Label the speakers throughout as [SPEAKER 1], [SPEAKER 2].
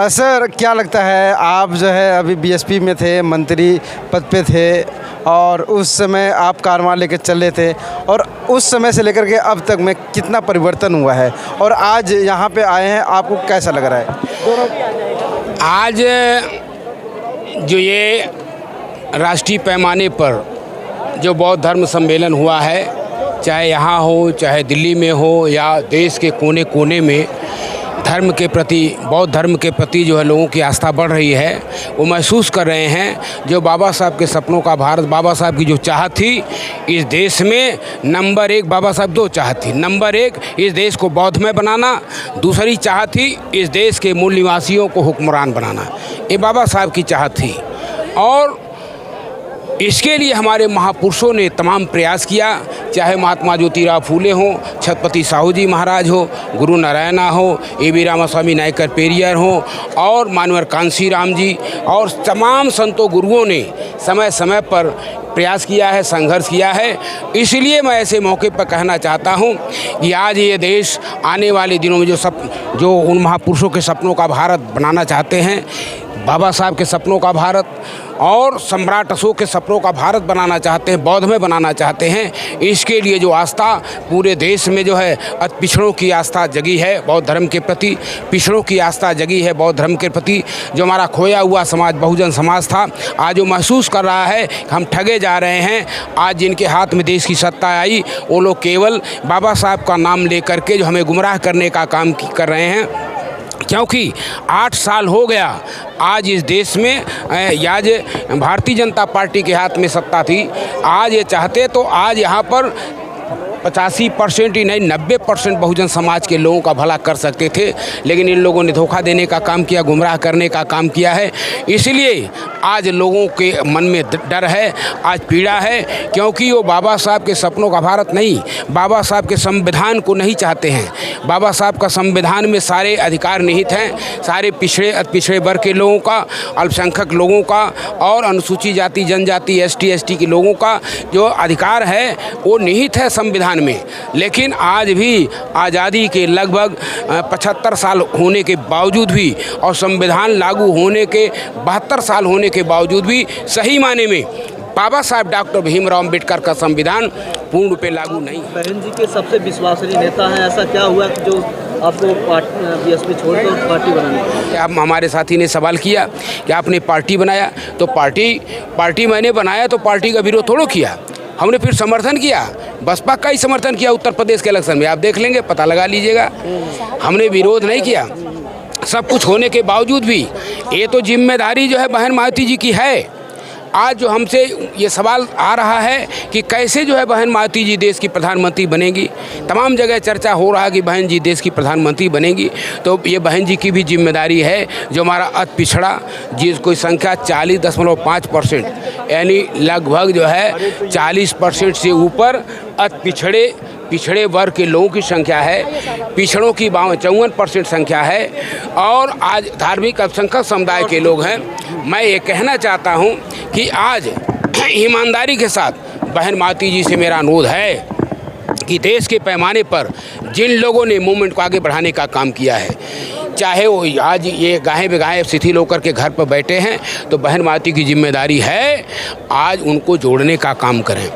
[SPEAKER 1] Sir क्या लगता है, आप जो है अभी बीएसपी में थे, मंत्री पद पे थे और उस समय आप कारवां लेकर चल रहे थे और उस समय से लेकर के अब तक में कितना परिवर्तन हुआ है और आज यहाँ पे आए हैं, आपको कैसा लग रहा है?
[SPEAKER 2] आज जो ये राष्ट्रीय पैमाने पर जो बौद्ध धर्म सम्मेलन हुआ है, चाहे यहाँ हो, चाहे दिल्ली में हो या देश के कोने कोने में, धर्म के प्रति, बौद्ध धर्म के प्रति जो है लोगों की आस्था बढ़ रही है। वो महसूस कर रहे हैं जो बाबा साहब के सपनों का भारत, बाबा साहब की जो चाहत थी इस देश में, नंबर एक बाबा साहब दो चाहत थी। नंबर एक, इस देश को बौद्धमय बनाना, दूसरी चाहत थी इस देश के मूल निवासियों को हुक्मरान बनाना। ये बाबा साहब की चाहत थी और इसके लिए हमारे महापुरुषों ने तमाम प्रयास किया, चाहे महात्मा ज्योतिराव फूले हों, छत्रपति साहू जी महाराज हो, गुरु नारायणा हो, ए.वी. रामास्वामी नायकर पेरियर हो और मानवर कांसी राम जी और तमाम संतों गुरुओं ने समय समय पर प्रयास किया है, संघर्ष किया है। इसलिए मैं ऐसे मौके पर कहना चाहता हूं कि आज ये देश आने वाले दिनों में जो उन महापुरुषों के सपनों का भारत बनाना चाहते हैं, बाबा साहब के सपनों का भारत और सम्राट अशोक के सपनों का भारत बनाना चाहते हैं, बौद्ध में बनाना चाहते हैं, इसके लिए जो आस्था पूरे देश में जो है पिछड़ों की आस्था जगी है बौद्ध धर्म के प्रति, पिछड़ों की आस्था जगी है बौद्ध धर्म के प्रति। जो हमारा खोया हुआ समाज बहुजन समाज था, आज वो महसूस कर रहा है कि हम ठगे जा रहे हैं। आज जिनके हाथ में देश की सत्ता आई, वो लोग केवल बाबा साहब का नाम लेकर के जो हमें गुमराह करने का काम कर रहे हैं। क्योंकि 8 साल हो गया आज इस देश में, आज भारतीय जनता पार्टी के हाथ में सत्ता थी। आज ये चाहते तो आज यहाँ पर 85% ही नहीं 90% बहुजन समाज के लोगों का भला कर सकते थे, लेकिन इन लोगों ने धोखा देने का काम किया, गुमराह करने का काम किया है। इसलिए आज लोगों के मन में डर है, आज पीड़ा है, क्योंकि वो बाबा साहब के सपनों का भारत नहीं, बाबा साहब के संविधान को नहीं चाहते हैं। बाबा साहब का संविधान में सारे अधिकार निहित हैं, सारे पिछड़े पिछड़े वर्ग के लोगों का, अल्पसंख्यक लोगों का और अनुसूचित जाति जनजाति ST के लोगों का जो अधिकार है वो निहित है संविधान में। लेकिन आज भी आज़ादी के लगभग 75 साल होने के बावजूद भी और संविधान लागू होने के 72 साल होने के बावजूद भी सही माने में बाबा साहब डॉक्टर भीमराव अम्बेडकर का संविधान पूर्ण रूप से लागू नहीं।
[SPEAKER 3] बहन जी के सबसे विश्वसनीय नेता हैं, ऐसा क्या हुआ कि जो आपको बीएसपी छोड़कर पार्टी बनाने?
[SPEAKER 2] अब हमारे साथी ने सवाल किया कि आपने पार्टी बनाया, तो पार्टी मैंने बनाया तो पार्टी का विरोध थोड़ा किया, हमने फिर समर्थन किया, बसपा का ही समर्थन किया। उत्तर प्रदेश के इलेक्शन में आप देख लेंगे, पता लगा लीजिएगा, हमने विरोध नहीं किया। सब कुछ होने के बावजूद भी ये तो जिम्मेदारी जो है बहन मायावती जी की है। आज जो हमसे ये सवाल आ रहा है कि कैसे जो है बहन मायावती जी देश की प्रधानमंत्री बनेगी, तमाम जगह चर्चा हो रहा है कि बहन जी देश की प्रधानमंत्री बनेगी, तो ये बहन जी की भी जिम्मेदारी है। जो हमारा अति पिछड़ा जिसकी संख्या 40.5%, यानी लगभग जो है 40% से ऊपर अति पिछड़े वर्ग के लोगों की संख्या है, पिछड़ों की 54% संख्या है और आज धार्मिक अल्पसंख्यक समुदाय के लोग हैं। मैं ये कहना चाहता हूँ कि आज ईमानदारी के साथ बहन मायावती जी से मेरा अनुरोध है कि देश के पैमाने पर जिन लोगों ने मूवमेंट को आगे बढ़ाने का काम किया है, चाहे वो आज ये गाहे बेगाहे शिथिल होकर के घर पर बैठे हैं, तो बहन मायावती की जिम्मेदारी है आज उनको जोड़ने का काम करें।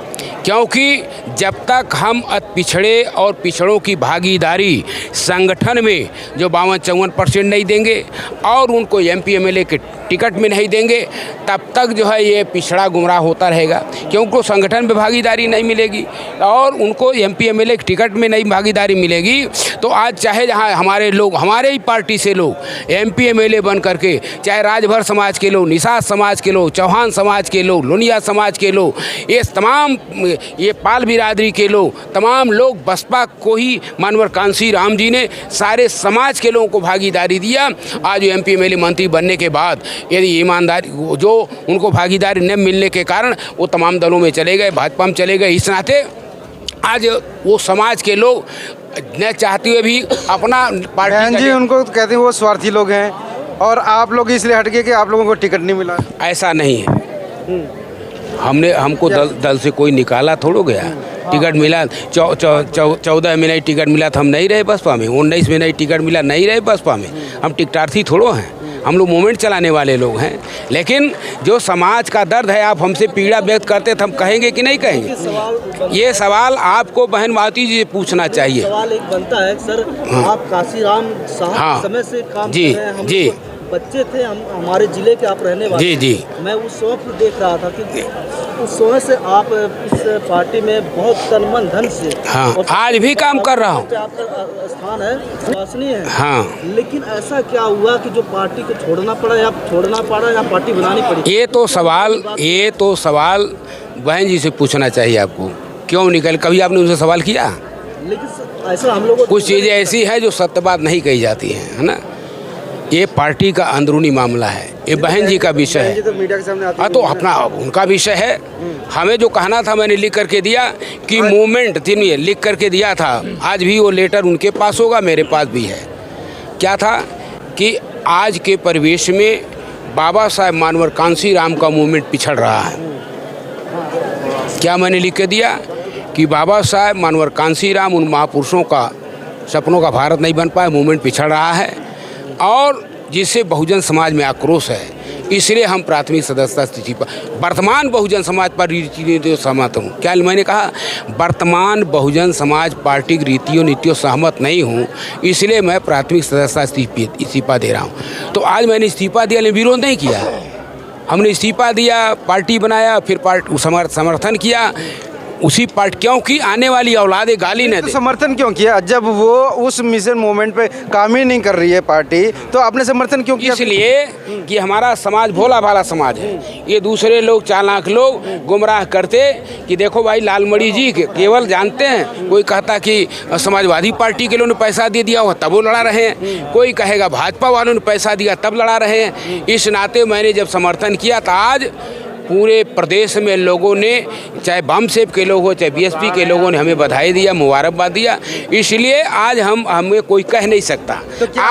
[SPEAKER 2] क्योंकि जब तक हम पिछड़े और पिछड़ों की भागीदारी संगठन में जो 52-54% नहीं देंगे और उनको MP MLA के टिकट में नहीं देंगे, तब तक जो है ये पिछड़ा गुमराह होता रहेगा। क्योंकि संगठन में भागीदारी नहीं मिलेगी और उनको MP MLA के टिकट में नहीं भागीदारी मिलेगी, तो आज चाहे जहाँ हमारे लोग, हमारे ही पार्टी से लोग MP MLA बन करके, चाहे राजभर समाज के लोग, निषाद समाज के लोग, चौहान समाज के लोग, लोनिया समाज के लोग, ये तमाम ये पाल बिरादरी के लोग, तमाम लोग बसपा को ही मानवर कांसी राम जी ने सारे समाज के लोगों को भागीदारी दिया। आज MP MLA मंत्री बनने के बाद यदि ईमानदारी जो उनको भागीदारी न मिलने के कारण वो तमाम दलों में चले गए, भाजपा में चले गए, इस नाते आज वो समाज के लोग न चाहते हुए भी अपना पार्टी
[SPEAKER 1] जी उनको कहते हैं वो स्वार्थी लोग हैं और आप लोग इसलिए हट गए कि आप लोगों को टिकट नहीं मिला।
[SPEAKER 2] ऐसा नहीं है, हमको दल से कोई निकाला थोड़ा गया, टिकट मिला। 14 में नहीं टिकट मिला तो हम नहीं रहे बसपा में, 19 में नहीं टिकट मिला नहीं रहे बसपा में, हम टिकटार्थी थोड़ो हैं। हम लोग मूवमेंट चलाने वाले लोग हैं, लेकिन जो समाज का दर्द है आप हमसे पीड़ा व्यक्त करते तो हम कहेंगे कि नहीं कहेंगे। ये सवाल आपको बहन माती जी से पूछना चाहिए।
[SPEAKER 3] सवाल एक बनता है सर, आप काशीराम साहब समय से काम कर रहे हैं, हम
[SPEAKER 2] जी
[SPEAKER 3] बच्चे थे, हमारे जिले के आप रहने वाले।
[SPEAKER 2] जी
[SPEAKER 3] मैं उस वक्त देख रहा था कि उस समय से आप इस पार्टी में बहुत तन मन धन से,
[SPEAKER 2] हाँ, आज भी काम कर रहा हूँ।
[SPEAKER 3] आपका स्थान है, विश्वसनीय है।
[SPEAKER 2] हाँ,
[SPEAKER 3] लेकिन ऐसा क्या हुआ कि जो पार्टी को छोड़ना पड़ा या पार्टी बनानी पड़ी?
[SPEAKER 2] ये तो सवाल बहन जी से पूछना चाहिए आपको। क्यों निकल, कभी आपने उनसे सवाल किया?
[SPEAKER 3] लेकिन ऐसा हम लोग
[SPEAKER 2] कुछ चीज़ें ऐसी हैं जो सत्य बात नहीं कही जाती हैं, है ना। ये पार्टी का अंदरूनी मामला है, ये बहन जी का विषय है।
[SPEAKER 1] तो मीडिया के सामने आते
[SPEAKER 2] हाँ, तो अपना उनका विषय है। हमें जो कहना था मैंने लिख करके दिया कि मूवमेंट थी, लिख करके दिया था। आज भी वो लेटर उनके पास होगा, मेरे पास भी है। क्या था कि आज के परिवेश में बाबा साहेब मानवर कांशीराम का मूवमेंट पिछड़ रहा है। क्या मैंने लिख के दिया कि बाबा साहेब मानवर कांशीराम उन महापुरुषों का सपनों का भारत नहीं बन पाया, मूवमेंट पिछड़ रहा है, और जिससे बहुजन समाज में आक्रोश है। इसलिए हम प्राथमिक सदस्यता स्थिति पर वर्तमान बहुजन समाज पर रीतियों सहमत हूँ। क्या मैंने कहा? वर्तमान बहुजन समाज पार्टी की रीतियों नीतियों सहमत नहीं हूँ, इसलिए मैं प्राथमिक सदस्यता इस्तीफा दे रहा हूँ। तो आज मैंने इस्तीफा दिया, लेकिन विरोध नहीं किया। हमने इस्तीफा दिया, पार्टी बनाया, फिर समर्थन किया उसी पार्टी, क्योंकि आने वाली औलादे गाली न दे।
[SPEAKER 1] समर्थन क्यों किया जब वो उस मिशन मूवमेंट पे काम ही नहीं कर रही है पार्टी, तो आपने समर्थन क्यों किया?
[SPEAKER 2] इसलिए कि हमारा समाज भोला भाला समाज है। ये दूसरे लोग चालाक लोग गुमराह करते कि देखो भाई लालमणि जी केवल जानते हैं, कोई कहता कि समाजवादी पार्टी के लोगों ने पैसा दे दिया हो तब वो लड़ा रहे हैं, कोई कहेगा भाजपा वालों ने पैसा दिया तब लड़ा रहे हैं। इस नाते मैंने जब समर्थन किया तो आज पूरे प्रदेश में लोगों ने, चाहे बम सेब के लोग हो चाहे बीएसपी के लोगों ने हमें बधाई दिया, मुबारकबाद दिया। इसलिए आज हमें कोई कह नहीं सकता।
[SPEAKER 1] तो क्या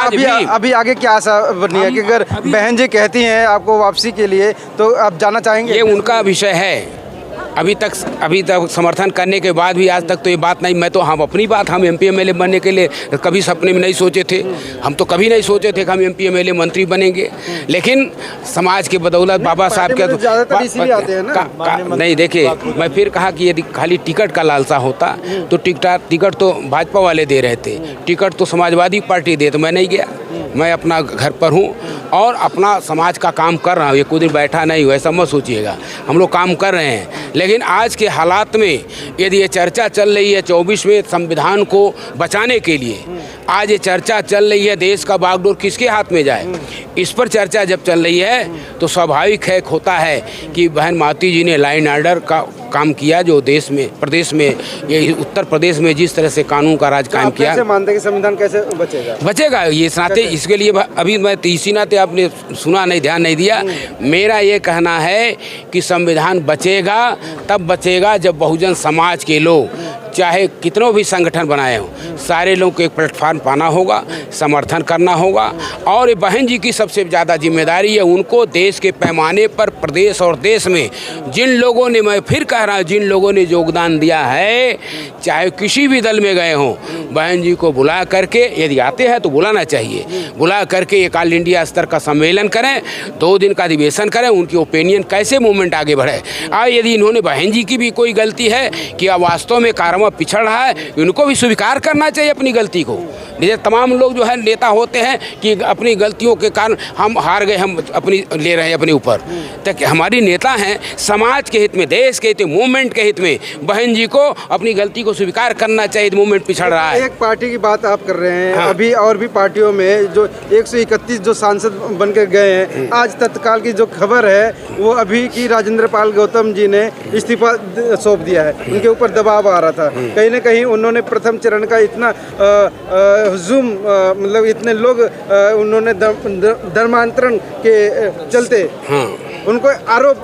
[SPEAKER 1] अभी आगे क्या आशा बनी है कि अगर बहन जी कहती हैं आपको वापसी के लिए, तो आप जाना चाहेंगे?
[SPEAKER 2] ये उनका विषय है। अभी तक समर्थन करने के बाद भी आज तक तो ये बात नहीं, मैं तो हम अपनी बात, हम एमपी एमएलए बनने के लिए कभी सपने में नहीं सोचे थे। हम तो कभी नहीं सोचे थे कि हम एमपी एमएलए मंत्री बनेंगे, लेकिन समाज के बदौलत बाबा साहब के नहीं। देखिए, मैं फिर कहा कि यदि खाली टिकट का लालसा होता तो टिकट तो भाजपा वाले दे रहे थे, टिकट तो समाजवादी पार्टी दे, तो मैं नहीं गया। मैं अपना घर पर हूँ और अपना समाज का काम कर रहा हूँ। ये कुछ दिन बैठा नहीं हुआ, ऐसा मत सोचिएगा, हम लोग काम कर रहे हैं। लेकिन आज के हालात में यदि ये चर्चा चल रही है 24वें संविधान को बचाने के लिए, आज ये चर्चा चल रही है देश का बागडोर किसके हाथ में जाए, इस पर चर्चा जब चल रही है तो स्वाभाविक है होता है कि बहन माती जी ने लाइन ऑर्डर का काम किया, जो देश में प्रदेश में, ये उत्तर प्रदेश में जिस तरह से कानून का राज कायम किया।
[SPEAKER 1] कैसे मानते हैं कि संविधान कैसे बचेगा?
[SPEAKER 2] ये नाते इसके लिए अभी मैं इसी नाते आपने सुना नहीं, ध्यान नहीं दिया। मेरा ये कहना है कि संविधान बचेगा तब बचेगा जब बहुजन समाज के लोग, चाहे कितनों भी संगठन बनाए हों, सारे लोगों को एक प्लेटफॉर्म पाना होगा, समर्थन करना होगा। और ये बहन जी की सबसे ज़्यादा जिम्मेदारी है, उनको देश के पैमाने पर प्रदेश और देश में जिन लोगों ने, मैं फिर कह रहा हूँ, जिन लोगों ने योगदान दिया है, चाहे किसी भी दल में गए हों, बहन जी को बुला करके, यदि आते हैं तो बुलाना चाहिए, बुला करके एक ऑल इंडिया स्तर का सम्मेलन करें, 2 दिन का अधिवेशन करें, उनकी ओपिनियन कैसे मूवमेंट आगे बढ़े। और यदि इन्होंने बहन जी की भी कोई गलती है कि वास्तव में कार्यक्रम पिछड़ रहा है, इनको भी स्वीकार करना चाहिए अपनी गलती को। जैसे तमाम लोग जो है नेता होते हैं कि अपनी गलतियों के कारण हम हार गए, हम अपनी ले रहे हैं अपने ऊपर। तो हमारी नेता हैं, समाज के हित में, देश के हित में, मूवमेंट के हित में बहन जी को अपनी गलती को स्वीकार करना चाहिए। मूवमेंट पिछड़ रहा है।
[SPEAKER 1] एक पार्टी की बात आप कर रहे हैं,
[SPEAKER 2] हाँ।
[SPEAKER 1] अभी और भी पार्टियों में जो 131 जो सांसद बन के गए हैं, आज तत्काल की जो खबर है वो अभी की राजेंद्र पाल गौतम जी ने इस्तीफा सौंप दिया है, उनके ऊपर दबाव आ रहा था। कहीं ना कहीं उन्होंने प्रथम चरण का इतना हुजूम, मतलब इतने लोग उन्होंने धर्मांतरण के चलते उनको आरोप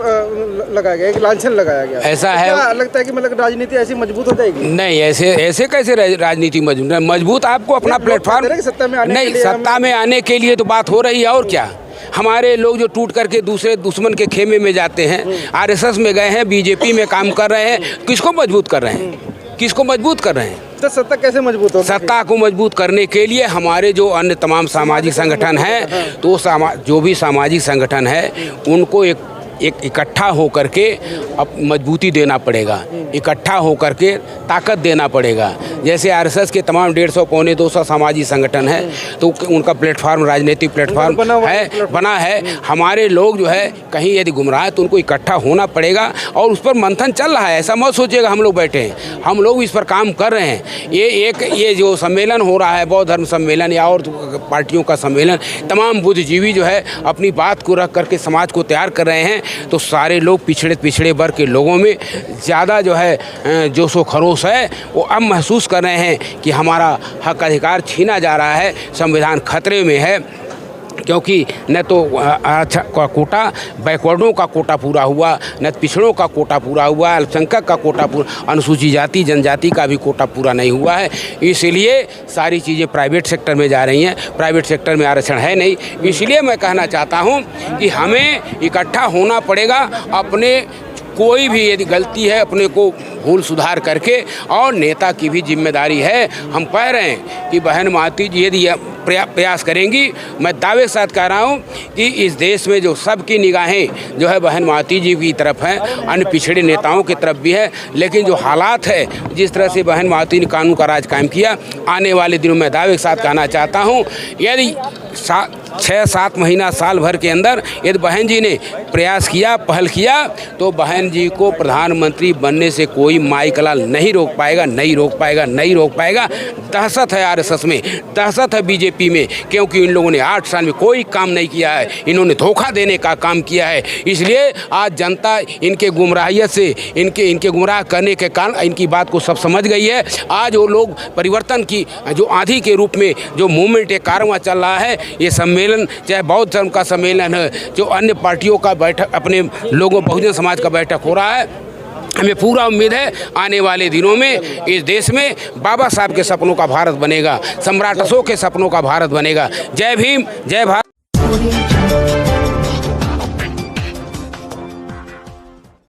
[SPEAKER 1] लगाया गया, एक लांछन लगाया गया।
[SPEAKER 2] ऐसा है,
[SPEAKER 1] क्या लगता है कि मतलब राजनीति ऐसी मजबूत हो जाएगी?
[SPEAKER 2] नहीं, ऐसे कैसे राजनीति मजबूत आपको अपना प्लेटफॉर्म
[SPEAKER 1] सत्ता में आने
[SPEAKER 2] नहीं, सत्ता में आने के लिए तो बात हो रही है। और क्या, हमारे लोग जो टूट करके दूसरे दुश्मन के खेमे में जाते हैं, आरएसएस में गए हैं, बीजेपी में काम कर रहे हैं, किसको मजबूत कर रहे हैं, किसको मजबूत कर रहे हैं?
[SPEAKER 1] तो सत्ता कैसे मजबूत होगी?
[SPEAKER 2] सत्ता को मजबूत करने के लिए हमारे जो अन्य तमाम सामाजिक संगठन हैं, तो जो भी सामाजिक संगठन है उनको एक इकट्ठा हो करके अब मजबूती देना पड़ेगा, इकट्ठा हो करके ताकत देना पड़ेगा। जैसे आरएसएस के तमाम 150 पौने 200 सामाजिक संगठन है, तो उनका प्लेटफार्म राजनीतिक प्लेटफार्म बना है। हमारे लोग जो है कहीं यदि गुमराह है तो उनको इकट्ठा होना पड़ेगा और उस पर मंथन चल रहा है। ऐसा मत सोचिएगा हम लोग बैठे हैं, हम लोग इस पर काम कर रहे हैं। ये जो सम्मेलन हो रहा है, बौद्ध धर्म सम्मेलन या और पार्टियों का सम्मेलन, तमाम बुद्धिजीवी जो है अपनी बात को रख करके समाज को तैयार कर रहे हैं। तो सारे लोग पिछड़े वर्ग के लोगों में ज़्यादा जो है जोशो खरोश है। वो अब महसूस कर रहे हैं कि हमारा हक अधिकार छीना जा रहा है, संविधान खतरे में है। क्योंकि न तो अच्छा का कोटा, बैकवर्डों का कोटा पूरा हुआ, न पिछड़ों का कोटा पूरा हुआ, अल्पसंख्यक का कोटा पूरा, अनुसूचित जाति जनजाति का भी कोटा पूरा नहीं हुआ है। इसलिए सारी चीज़ें प्राइवेट सेक्टर में जा रही हैं, प्राइवेट सेक्टर में आरक्षण है नहीं। इसलिए मैं कहना चाहता हूं कि हमें इकट्ठा होना पड़ेगा। अपने कोई भी यदि गलती है अपने को भूल सुधार करके, और नेता की भी जिम्मेदारी है। हम कह रहे हैं कि बहन माती जी यदि प्रयास करेंगी, मैं दावे के साथ कह रहा हूं कि इस देश में जो सबकी निगाहें जो है बहन माती जी की तरफ हैं, अन्य पिछड़े नेताओं की तरफ भी है। लेकिन जो हालात है, जिस तरह से बहन माती ने कानून का राज कायम किया, आने वाले दिनों में दावे के साथ कहना चाहता हूं, यदि 6-7 महीना साल भर के अंदर यदि बहन जी ने प्रयास किया, पहल किया, तो बहन जी को प्रधानमंत्री बनने से कोई माई कलाल नहीं रोक पाएगा, नहीं रोक पाएगा, नहीं रोक पाएगा। दहशत है आरएसएस में, दहशत है बीजेपी में, क्योंकि इन लोगों ने 8 साल में कोई काम नहीं किया है। इन्होंने धोखा देने का काम किया है। इसलिए आज जनता इनके गुमराहियत से, इनके गुमराह करने के कारण इनकी बात को सब समझ गई है। आज वो लोग परिवर्तन की जो आंधी के रूप में जो मूवमेंट एक कारवां चल रहा है, ये सम्मेलन चाहे बौद्ध धर्म का सम्मेलन है, जो अन्य पार्टियों का बैठक, अपने लोगों बहुजन समाज का बैठक हो रहा है, हमें पूरा उम्मीद है आने वाले दिनों में इस देश में बाबा साहब के सपनों का भारत बनेगा, सम्राट अशोक के सपनों का भारत बनेगा। जय भीम, जय भारत।